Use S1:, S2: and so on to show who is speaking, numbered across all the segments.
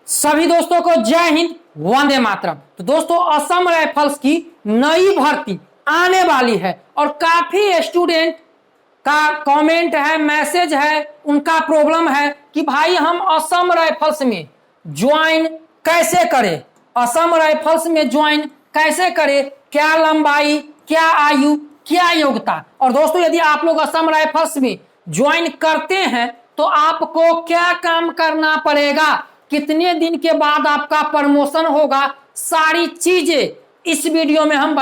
S1: सभी दोस्तों को जय हिंद, वंदे मातरम। तो दोस्तों, असम राइफल्स की नई भर्ती आने वाली है और काफी स्टूडेंट का कमेंट है, मैसेज है, उनका प्रॉब्लम है कि भाई हम असम राइफल्स में ज्वाइन कैसे करें, असम राइफल्स में ज्वाइन कैसे करें, क्या लंबाई, क्या आयु, क्या योग्यता। और दोस्तों, यदि आप लोग असम राइफल्स में ज्वाइन करते हैं तो आपको क्या काम करना पड़ेगा, कितने दिन के बाद आपका प्रमोशन होगा, सारी चीजें इस वीडियो में हम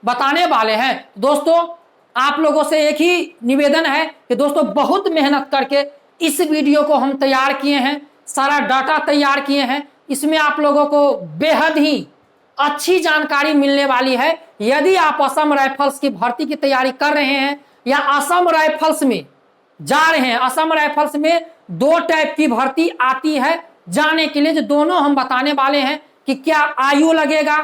S1: बताने वाले हैं। दोस्तों, आप लोगों से एक ही निवेदन है कि दोस्तों बहुत मेहनत करके इस वीडियो को हम तैयार किए हैं, सारा डाटा तैयार किए हैं। इसमें आप लोगों को बेहद ही अच्छी जानकारी मिलने वाली है। यदि आप असम राइफल्स की भर्ती की तैयारी कर रहे हैं या असम राइफल्स में जा रहे हैं, असम राइफल्स में दो टाइप की भर्ती आती है जाने के लिए, जो दोनों हम बताने वाले हैं कि क्या आयु लगेगा,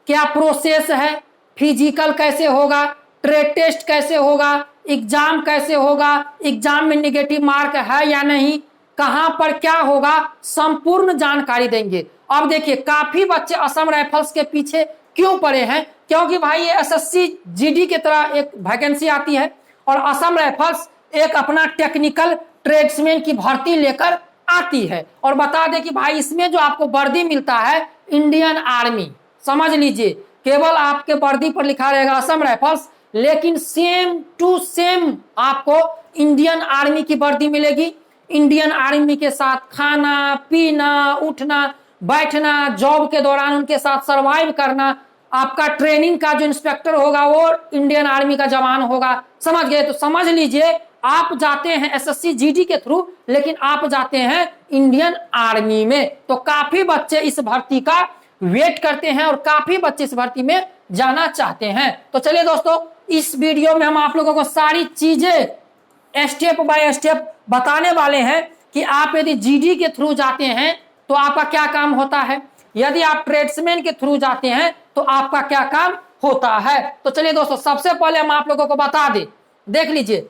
S1: क्या प्रोसेस है, फिजिकल कैसे होगा, ट्रेड टेस्ट कैसे होगा, एग्जाम कैसे होगा, एग्जाम में नेगेटिव मार्क है या नहीं, कहां पर क्या होगा, संपूर्ण जानकारी देंगे। अब देखिए, काफी बच्चे असम राइफल्स के पीछे क्यों पड़े हैं, क्योंकि भाई ये एसएससी जीडी की तरह एक वैकेंसी आती है और असम राइफल्स एक अपना टेक्निकल ट्रेड्समैन की भर्ती लेकर आती है। और बता दें कि भाई इसमें जो आपको वर्दी मिलता है इंडियन आर्मी, समझ लीजिए, केवल आपके वर्दी पर लिखा रहेगा असम राइफल्स, लेकिन सेम टू सेम आपको इंडियन आर्मी की वर्दी मिलेगी। इंडियन आर्मी के साथ खाना पीना, उठना बैठना, जॉब के दौरान उनके साथ सरवाइव करना, आपका ट्रेनिंग का जो इंस्पेक्टर होगा वो इंडियन आर्मी का जवान होगा। समझ गए? तो समझ लीजिए, आप जाते हैं एसएससी जीडी के थ्रू, लेकिन आप जाते हैं इंडियन आर्मी में। तो काफी बच्चे इस भर्ती का वेट करते हैं और काफी बच्चे इस भर्ती में जाना चाहते हैं। तो चलिए दोस्तों, इस वीडियो में हम आप लोगों को सारी चीजें स्टेप बाय स्टेप बताने वाले हैं कि आप यदि जीडी के थ्रू जाते हैं तो आपका क्या काम होता है, यदि आप ट्रेड्समैन के थ्रू जाते हैं तो आपका क्या काम होता है। तो चलिए दोस्तों, सबसे पहले हम आप लोगों को बता दें, देख लीजिए,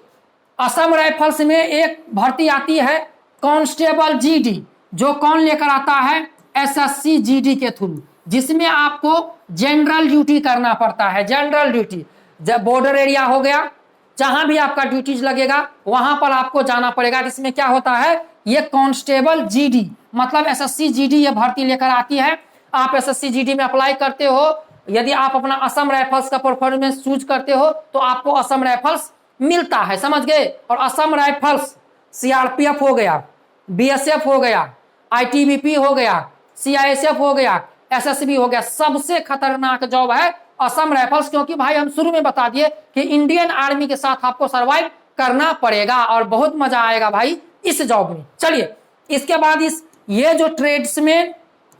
S1: असम राइफल्स में एक भर्ती आती है कांस्टेबल जीडी, जो कौन लेकर आता है, एसएससी जीडी के थ्रू, जिसमें आपको जनरल ड्यूटी करना पड़ता है। जनरल ड्यूटी, जब बॉर्डर एरिया हो गया, जहां भी आपका ड्यूटीज लगेगा वहां पर आपको जाना पड़ेगा। इसमें क्या होता है, ये कांस्टेबल जीडी मतलब एसएससी जीडी ये भर्ती लेकर आती है। आप एसएससी जीडी में अप्लाई करते हो, यदि आप अपना असम राइफल्स का परफॉर्मेंस चूज करते हो तो आपको असम राइफल्स मिलता है। समझ गए? और असम राइफल्स सीआरपीएफ हो गया, बीएसएफ हो गया, आईटीबीपी हो गया, सीआईएसएफ हो गया, एसएसबी हो गया, सबसे खतरनाक जॉब है असम राइफल्स, क्योंकि भाई हम शुरू में बता दिए कि इंडियन आर्मी के साथ आपको सरवाइव करना पड़ेगा और बहुत मजा आएगा भाई इस जॉब में। चलिए, इसके बाद ये जो ट्रेड्समैन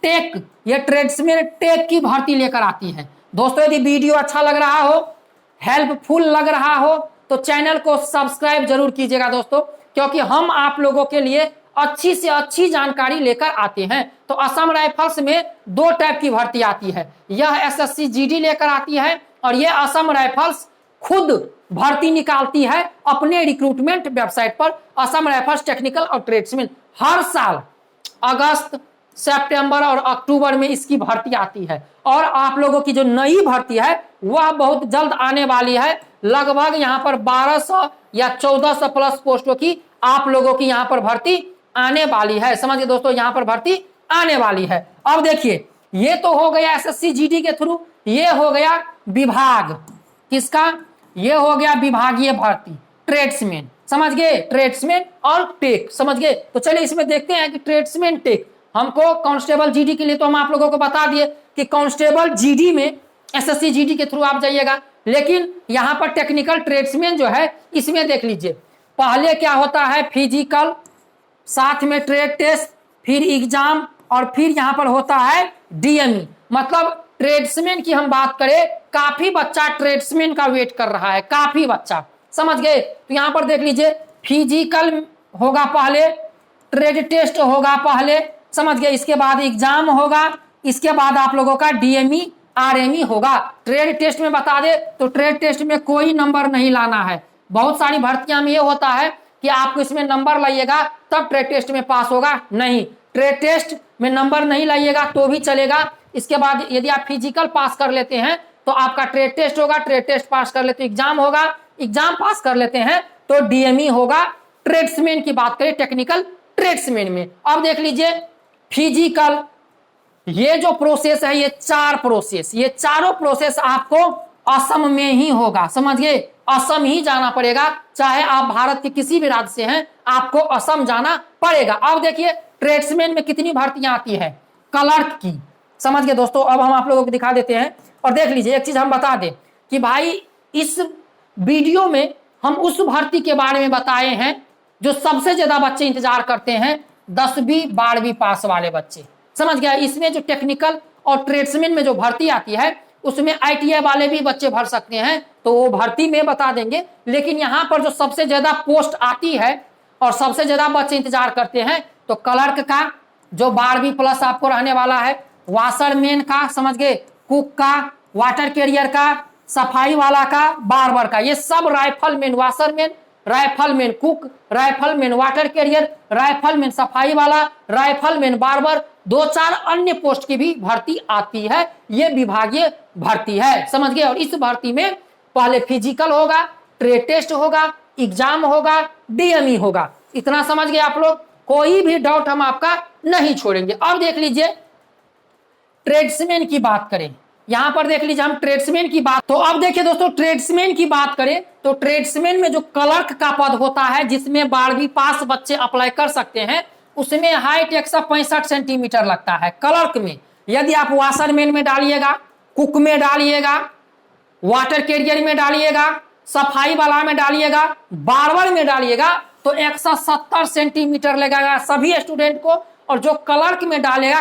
S1: टेक, ये ट्रेड्समैन टेक की भर्ती लेकर आती है। दोस्तों, यदि वीडियो अच्छा लग रहा हो, हेल्पफुल लग रहा हो, तो चैनल को सब्सक्राइब जरूर कीजिएगा दोस्तों, क्योंकि हम आप लोगों के लिए अच्छी से अच्छी जानकारी लेकर आते हैं। तो असम राइफल्स में दो टाइप की भर्ती आती है, यह एसएससी जीडी लेकर आती है और यह असम राइफल्स खुद भर्ती निकालती है अपने रिक्रूटमेंट वेबसाइट पर। असम राइफल्स टेक्निकल और ट्रेड्समैन हर साल अगस्त, सितंबर और अक्टूबर में इसकी भर्ती आती है। और आप लोगों की जो नई भर्ती है वह बहुत जल्द आने वाली है। लगभग यहाँ पर 1200 या 1400 प्लस पोस्टों की आप लोगों की यहाँ पर भर्ती आने वाली है। समझिए दोस्तों, यहाँ पर भर्ती आने वाली है। अब देखिए, ये तो हो गया एसएससी जीडी के थ्रू, ये हो गया विभाग, किसका, ये हो गया विभागीय भर्ती ट्रेड्समैन। समझ गए? ट्रेड्समैन और टेक, समझ गए? तो चलिए इसमें देखते हैं कि ट्रेड्समैन टेक, हमको कांस्टेबल जीडी के लिए तो हम आप लोगों को बता दिए कि कांस्टेबल जीडी में एसएससी जीडी के थ्रू आप जाइएगा, लेकिन यहाँ पर टेक्निकल ट्रेड्समैन जो है इसमें देख लीजिए, पहले क्या होता है, फिजिकल, साथ में ट्रेड टेस्ट, फिर एग्जाम और फिर यहाँ पर होता है डीएमई। मतलब ट्रेड्समैन की हम बात करें, काफी बच्चा ट्रेड्समैन का वेट कर रहा है, काफी बच्चा। समझ गए? तो यहाँ पर देख लीजिए, फिजिकल होगा पहले, ट्रेड टेस्ट होगा पहले, समझ गए, इसके बाद एग्जाम होगा, इसके बाद आप लोगों का डीएमई आरएमई होगा। ट्रेड टेस्ट में बता दे तो ट्रेड टेस्ट में कोई नंबर नहीं लाना है। बहुत सारी भर्तियां में ये होता है कि आपको इसमें नंबर लाइएगा तब ट्रेड टेस्ट में पास होगा, नहीं, ट्रेड टेस्ट में नंबर नहीं लाइएगा तो भी चलेगा। इसके बाद यदि आप फिजिकल पास कर लेते हैं तो आपका ट्रेड टेस्ट होगा, ट्रेड टेस्ट पास कर लेते एग्जाम होगा, एग्जाम पास कर लेते हैं तो डीएमई होगा। ट्रेड्समैन की बात करें टेक्निकल ट्रेड्समैन में, अब देख लीजिए फिजिकल, ये जो प्रोसेस है ये चार प्रोसेस, ये चारों प्रोसेस आपको असम में ही होगा, समझ गए, असम ही जाना पड़ेगा, चाहे आप भारत के किसी भी राज्य से हैं आपको असम जाना पड़ेगा। अब देखिए ट्रेड्समैन में कितनी भर्तियां आती है, क्लर्क की, समझ गए दोस्तों। अब हम आप लोगों को दिखा देते हैं और देख लीजिए, एक चीज हम बता दें कि भाई इस वीडियो में हम उस भर्ती के बारे में बताए हैं जो सबसे ज्यादा बच्चे इंतजार करते हैं, 10वीं 12वीं पास वाले बच्चे, समझ गया। इसमें जो टेक्निकल और ट्रेड्समैन में जो भर्ती आती है उसमें आईटीआई वाले भी बच्चे भर सकते हैं, तो वो भर्ती में बता देंगे। लेकिन यहाँ पर जो सबसे ज्यादा पोस्ट आती है और सबसे ज्यादा बच्चे इंतजार करते हैं तो क्लर्क का जो 12वीं प्लस आपको रहने वाला है, वाशरमैन का, समझ गए, कुक का, वाटर कैरियर का, सफाई वाला का, बार्बर का, ये सब rifleman, washerman, rifleman cook, rifleman water career, rifleman सफाई वाला, राइफलमैन बार्बर, 2-4 अन्य पोस्ट की भी भर्ती आती है। ये विभागीय भर्ती है, समझ गए। और इस भर्ती में पहले फिजिकल होगा, ट्रेड टेस्ट होगा, एग्जाम होगा, डीएमई होगा, इतना समझ गए आप लोग, कोई भी डाउट हम आपका नहीं छोड़ेंगे। अब देख लीजिए ट्रेड्समैन की बात करें, यहां पर देख लीजिए हम ट्रेड्समैन की बात, तो अब देखिए दोस्तों ट्रेड्समैन की बात करें तो ट्रेड्समैन में जो क्लर्क का पद होता है जिसमें 12वीं पास बच्चे अप्लाई कर सकते हैं, उसमें हाइट 165 सेंटीमीटर लगता है क्लर्क में। यदि आप वाशरमैन में डालिएगा, कुक में डालिएगा, वाटर कैरियर में डालिएगा, सफाई वाला में डालिएगा, बार्बर में डालिएगा तो 170 सेंटीमीटर लगेगा सभी स्टूडेंट को। और जो क्लर्क में डालेगा,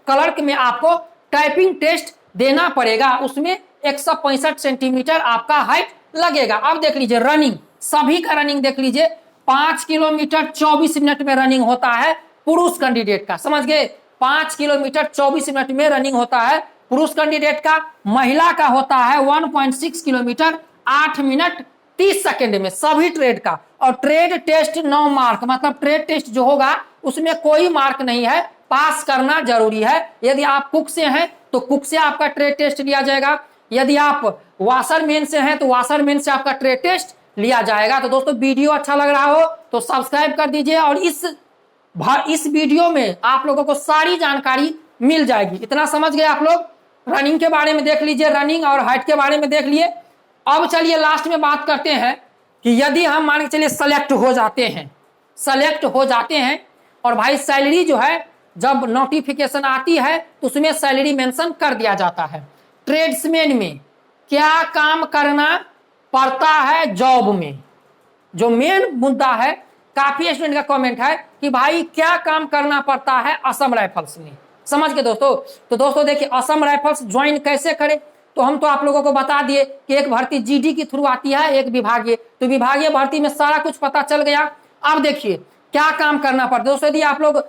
S1: क्लर्क में आपको टाइपिंग टेस्ट देना पड़ेगा, उसमें 165 सेंटीमीटर आपका हाइट लगेगा। अब देख लीजिए रनिंग, सभी का रनिंग देख लीजिए, 5 किलोमीटर 24 मिनट में रनिंग होता है पुरुष कैंडिडेट का, समझ गए, 5 किलोमीटर 24 मिनट में रनिंग होता है पुरुष कैंडिडेट का। महिला का होता है 1.6 किलोमीटर 8 मिनट 30 सेकंड में सभी ट्रेड का। और ट्रेड टेस्ट 9 मार्क, मतलब ट्रेड टेस्ट जो होगा उसमें कोई मार्क नहीं है, पास करना जरूरी है। यदि आप कुक से हैं तो कुक से आपका ट्रेड टेस्ट लिया जाएगा, यदि आप वाशरमैन से हैं तो वाशरमैन से आपका ट्रेड टेस्ट लिया जाएगा। तो दोस्तों वीडियो अच्छा लग रहा हो तो सब्सक्राइब कर दीजिए और इस वीडियो में आप लोगों को सारी जानकारी मिल जाएगी, इतना समझ गए आप लोग। रनिंग के बारे में देख लीजिए, रनिंग और हाइट के बारे में देख लिए। अब चलिए लास्ट में बात करते हैं कि यदि हम मान के चलिए सेलेक्ट हो जाते हैं और भाई सैलरी जो है जब नोटिफिकेशन आती है तो उसमें सैलरी मेंशन कर दिया जाता है। ट्रेड्समैन में क्या काम करना पड़ता है जॉब में, जो मेन मुद्दा है, काफी स्टूडेंट का कमेंट है कि भाई क्या काम करना पड़ता है असम राइफल्स में, समझ के दोस्तों। तो दोस्तों देखिए असम राइफल्स ज्वाइन कैसे करें, तो हम तो आप लोगों को बता दिए कि एक भर्ती जीडी के थ्रू आती है, एक विभागीय, तो विभागीय भर्ती में सारा कुछ पता चल गया। अब देखिए क्या काम करना पड़ता है दोस्तों। यदि आप लोग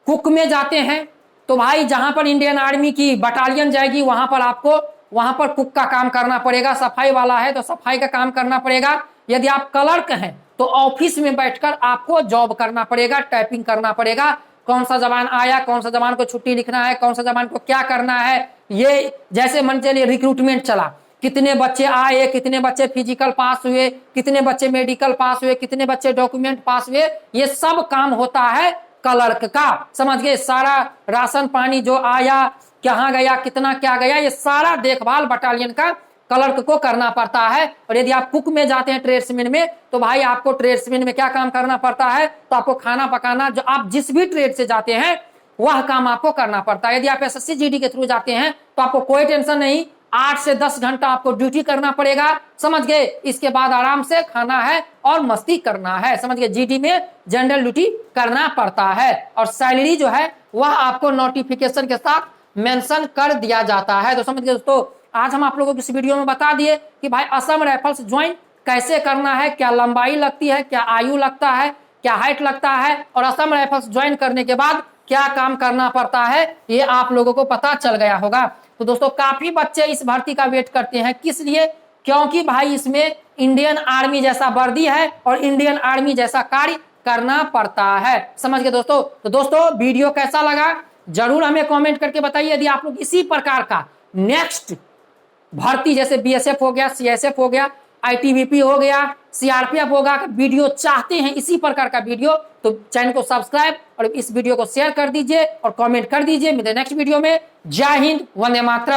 S1: कुक में जाते हैं तो भाई जहां पर इंडियन आर्मी की बटालियन जाएगी वहां पर आपको वहां पर कुक का काम करना पड़ेगा, सफाई वाला है तो सफाई का काम करना पड़ेगा। यदि आप क्लर्क हैं तो ऑफिस में बैठकर आपको जॉब करना पड़ेगा, टाइपिंग करना पड़ेगा, कौन सा जबान आया, कौन सा जबान को छुट्टी लिखना है, कौन सा जबान को क्या करना है। ये जैसे मान चलिए रिक्रूटमेंट चला, कितने बच्चे आए, कितने बच्चे फिजिकल पास हुए, कितने बच्चे मेडिकल पास हुए, कितने बच्चे डॉक्यूमेंट पास हुए, ये सब काम होता है क्लर्क का, समझ गए। सारा राशन पानी जो आया, कहाँ गया, कितना क्या गया, ये सारा देखभाल बटालियन का क्लर्क को करना पड़ता है। और यदि आप कुक में जाते हैं ट्रेड्समैन में तो भाई आपको ट्रेड्समैन में क्या काम करना पड़ता है, तो आपको खाना पकाना, जो आप जिस भी ट्रेड से जाते हैं वह काम आपको करना पड़ता है। यदि आप एसएससी जीडी के थ्रू जाते हैं तो आपको कोई टेंशन नहीं, 8 से 10 घंटा आपको ड्यूटी करना पड़ेगा, समझ गए। इसके बाद आराम से खाना है और मस्ती करना है, समझ गए। जीडी में जनरल ड्यूटी करना पड़ता है और सैलरी जो है वह आपको नोटिफिकेशन के साथ मेंशन कर दिया जाता है। तो समझ गए दोस्तों, आज हम आप लोगों को इस वीडियो में बता दिए कि भाई असम राइफल्स ज्वाइन कैसे करना है, क्या लंबाई लगती है, क्या आयु लगता है, क्या हाइट लगता है, और असम राइफल्स ज्वाइन करने के बाद क्या काम करना पड़ता है, ये आप लोगों को पता चल गया होगा। तो दोस्तों काफी बच्चे इस भर्ती का वेट करते हैं, किस लिए, क्योंकि भाई इसमें इंडियन आर्मी जैसा वर्दी है और इंडियन आर्मी जैसा कार्य करना पड़ता है। समझ गए दोस्तों? तो दोस्तों वीडियो कैसा लगा जरूर हमें कमेंट करके बताइए। यदि आप लोग इसी प्रकार का नेक्स्ट भर्ती जैसे बीएसएफ हो गया, सीएसएफ हो गया, आईटीबीपी हो गया, सीआरपीएफ होगा वीडियो चाहते हैं इसी प्रकार का वीडियो, तो चैनल को सब्सक्राइब और इस वीडियो को शेयर कर दीजिए और कमेंट कर दीजिए। मिलते हैं नेक्स्ट वीडियो में। जय हिंद, वंदे मातरम।